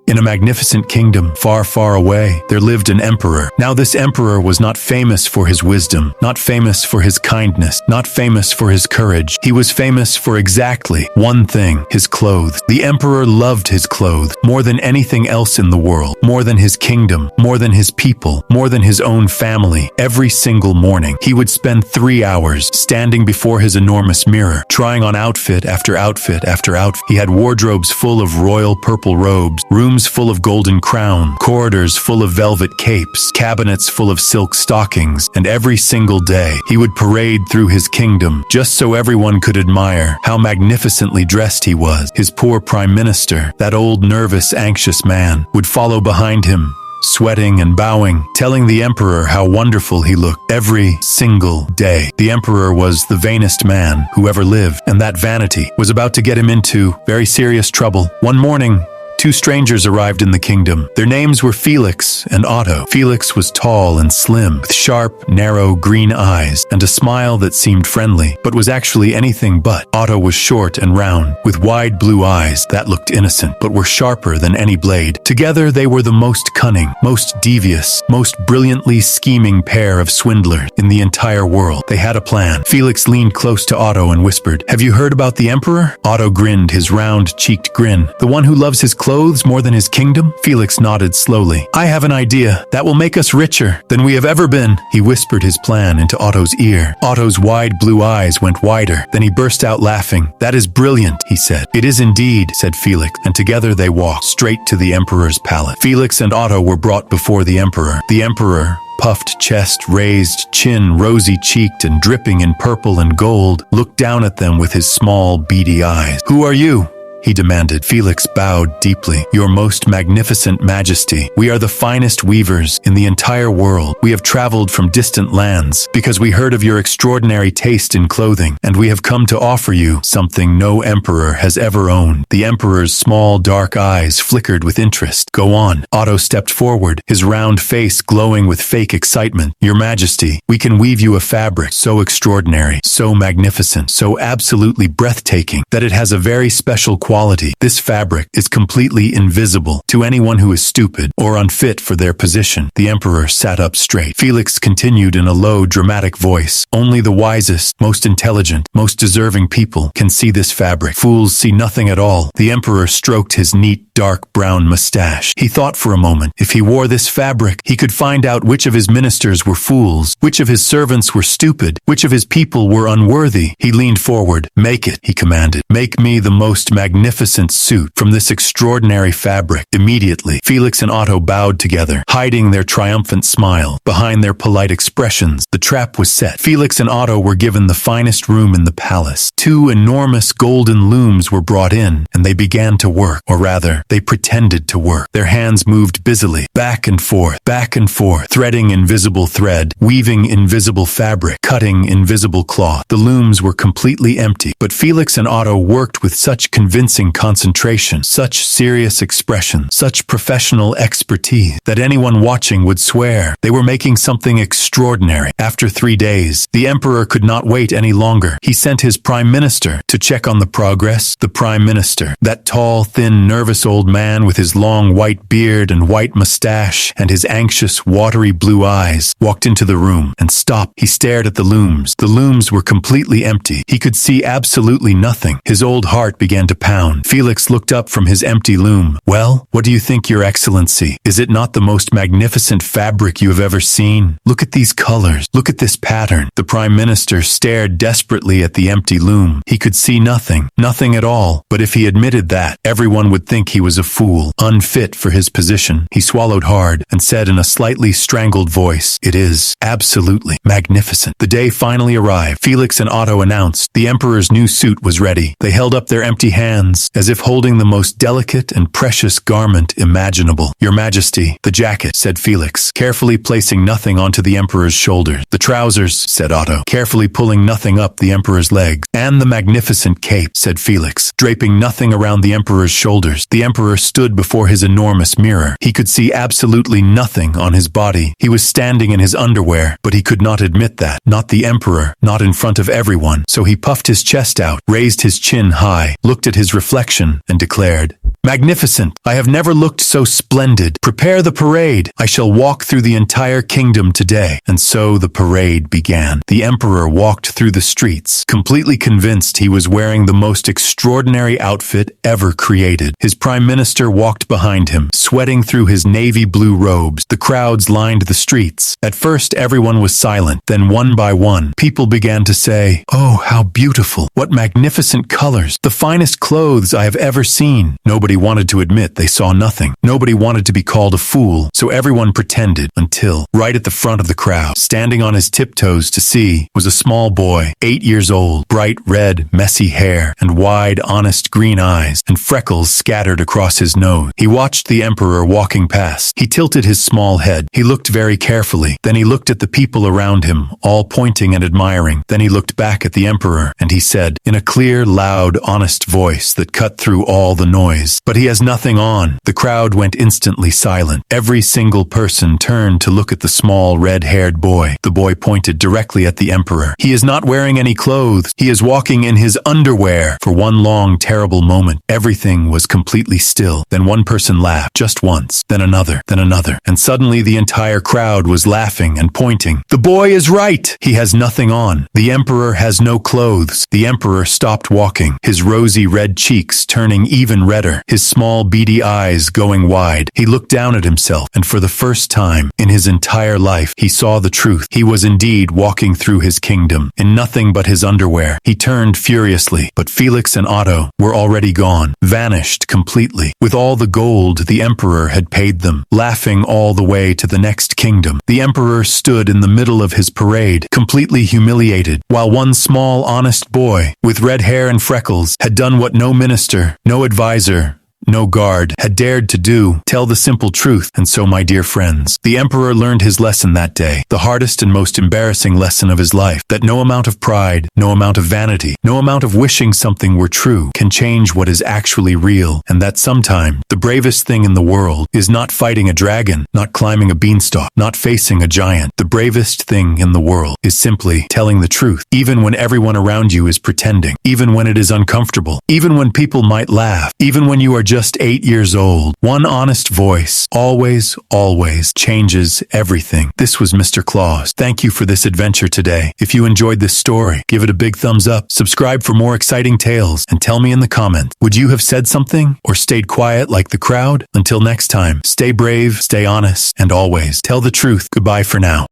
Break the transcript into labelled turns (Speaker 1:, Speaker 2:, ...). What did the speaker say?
Speaker 1: In a magnificent kingdom far, far away, there lived an emperor. Now this emperor was not famous for his wisdom, not famous for his kindness, not famous for his courage. He was famous for exactly one thing: his clothes. The emperor loved his clothes more than anything else in the world, more than his kingdom, more than his people, more than his own family. Every single morning, he would spend 3 hours standing before his enormous mirror, trying on outfit after outfit after outfit. He had wardrobes full of royal purple robes, rooms full of golden crown, corridors full of velvet capes, cabinets full of silk stockings, and every single day he would parade through his kingdom just so everyone could admire how magnificently dressed he was. His poor prime minister, that old nervous, anxious man, would follow behind him, sweating and bowing, telling the emperor how wonderful he looked every single day. The emperor was the vainest man who ever lived, and that vanity was about to get him into very serious trouble. One morning, 2 strangers arrived in the kingdom. Their names were Felix and Otto. Felix was tall and slim, with sharp, narrow, green eyes, and a smile that seemed friendly, but was actually anything but. Otto was short and round, with wide blue eyes that looked innocent, but were sharper than any blade. Together they were the most cunning, most devious, most brilliantly scheming pair of swindlers in the entire world. They had a plan. Felix leaned close to Otto and whispered, "Have you heard about the emperor?" Otto grinned his round-cheeked grin. "The one who loves his clothes more than his kingdom?" Felix nodded slowly. "I have an idea that will make us richer than we have ever been." He whispered his plan into Otto's ear. Otto's wide blue eyes went wider. Then he burst out laughing. "That is brilliant," he said. "It is indeed," said Felix, and together they walked straight to the emperor's palace. Felix and Otto were brought before the emperor. The emperor, puffed chest, raised chin, rosy-cheeked and dripping in purple and gold, looked down at them with his small, beady eyes. "Who are you?" he demanded. Felix bowed deeply. "Your most magnificent majesty, we are the finest weavers in the entire world. We have traveled from distant lands because we heard of your extraordinary taste in clothing, and we have come to offer you something no emperor has ever owned." The emperor's small, dark eyes flickered with interest. "Go on." Otto stepped forward, his round face glowing with fake excitement. "Your majesty, we can weave you a fabric so extraordinary, so magnificent, so absolutely breathtaking that it has a very special quality. This fabric is completely invisible to anyone who is stupid or unfit for their position." The emperor sat up straight. Felix continued in a low, dramatic voice, "Only the wisest, most intelligent, most deserving people can see this fabric. Fools see nothing at all." The emperor stroked his neat, dark brown mustache. He thought for a moment. If he wore this fabric, he could find out which of his ministers were fools, which of his servants were stupid, which of his people were unworthy. He leaned forward. "Make it," he commanded. "Make me the most magnificent suit from this extraordinary fabric." Immediately, Felix and Otto bowed together, hiding their triumphant smile behind their polite expressions. The trap was set. Felix and Otto were given the finest room in the palace. 2 enormous golden looms were brought in, and they began to work, or rather, they pretended to work. Their hands moved busily, back and forth, threading invisible thread, weaving invisible fabric, cutting invisible cloth. The looms were completely empty, but Felix and Otto worked with such convincing concentration, such serious expression, such professional expertise, that anyone watching would swear they were making something extraordinary. After 3 days, the emperor could not wait any longer. He sent his prime minister to check on the progress. The prime minister, that tall, thin, nervous old man with his long white beard and white mustache and his anxious, watery blue eyes, walked into the room and stopped. He stared at the looms. The looms were completely empty. He could see absolutely nothing. His old heart began to pound. Felix looked up from his empty loom. "Well, what do you think, Your Excellency? Is it not the most magnificent fabric you have ever seen? Look at these colors. Look at this pattern." The prime minister stared desperately at the empty loom. He could see nothing, nothing at all. But if he admitted that, everyone would think he was a fool, unfit for his position. He swallowed hard and said in a slightly strangled voice, "It is absolutely magnificent." The day finally arrived. Felix and Otto announced the emperor's new suit was ready. They held up their empty hands as if holding the most delicate and precious garment imaginable. "Your Majesty, the jacket," said Felix, carefully placing nothing onto the emperor's shoulders. "The trousers," said Otto, carefully pulling nothing up the emperor's legs. "And the magnificent cape," said Felix, draping nothing around the emperor's shoulders. The emperor stood before his enormous mirror. He could see absolutely nothing on his body. He was standing in his underwear, but he could not admit that. Not the emperor, not in front of everyone. So he puffed his chest out, raised his chin high, looked at his reflection and declared, "Magnificent! I have never looked so splendid. Prepare the parade. I shall walk through the entire kingdom today." And so the parade began. The emperor walked through the streets, completely convinced he was wearing the most extraordinary outfit ever created. His prime minister walked behind him, sweating through his navy blue robes. The crowds lined the streets. At first, everyone was silent. Then one by one, people began to say, "Oh, how beautiful! What magnificent colors! The finest clothes I have ever seen." Nobody wanted to admit they saw nothing. Nobody wanted to be called a fool, so everyone pretended until, right at the front of the crowd, standing on his tiptoes to see, was a small boy, 8 years old, bright red, messy hair, and wide, honest green eyes, and freckles scattered across his nose. He watched the emperor walking past. He tilted his small head. He looked very carefully. Then he looked at the people around him, all pointing and admiring. Then he looked back at the emperor, and he said, in a clear, loud, honest voice that cut through all the noise, "But he has nothing on." The crowd went instantly silent. Every single person turned to look at the small, red-haired boy. The boy pointed directly at the emperor. "He is not wearing any clothes. He is walking in his underwear." For one long, terrible moment, everything was completely still. Then one person laughed, just once, then another, and suddenly the entire crowd was laughing and pointing. "The boy is right! He has nothing on. The emperor has no clothes." The emperor stopped walking, his rosy red cheeks turning even redder, his small beady eyes going wide. He looked down at himself, and for the first time in his entire life, he saw the truth. He was indeed walking through his kingdom, in nothing but his underwear. He turned furiously, but Felix and Otto were already gone, vanished completely, with all the gold the emperor had paid them, laughing all the way to the next kingdom. The emperor stood in the middle of his parade, completely humiliated, while one small, honest boy, with red hair and freckles, had done what no minister, no advisor, no guard had dared to do, tell the simple truth. And so, my dear friends, the emperor learned his lesson that day, the hardest and most embarrassing lesson of his life, that no amount of pride, no amount of vanity, no amount of wishing something were true can change what is actually real, and that sometimes the bravest thing in the world is not fighting a dragon, not climbing a beanstalk, not facing a giant. The bravest thing in the world is simply telling the truth, even when everyone around you is pretending, even when it is uncomfortable, even when people might laugh, even when you are just 8 years old. One honest voice always changes everything. This was Mr. Claus. Thank you for this adventure today. If you enjoyed this story, give it a big thumbs up, subscribe for more exciting tales, and tell me in the comments, would you have said something or stayed quiet like the crowd? Until next time, stay brave, stay honest, and always tell the truth. Goodbye for now.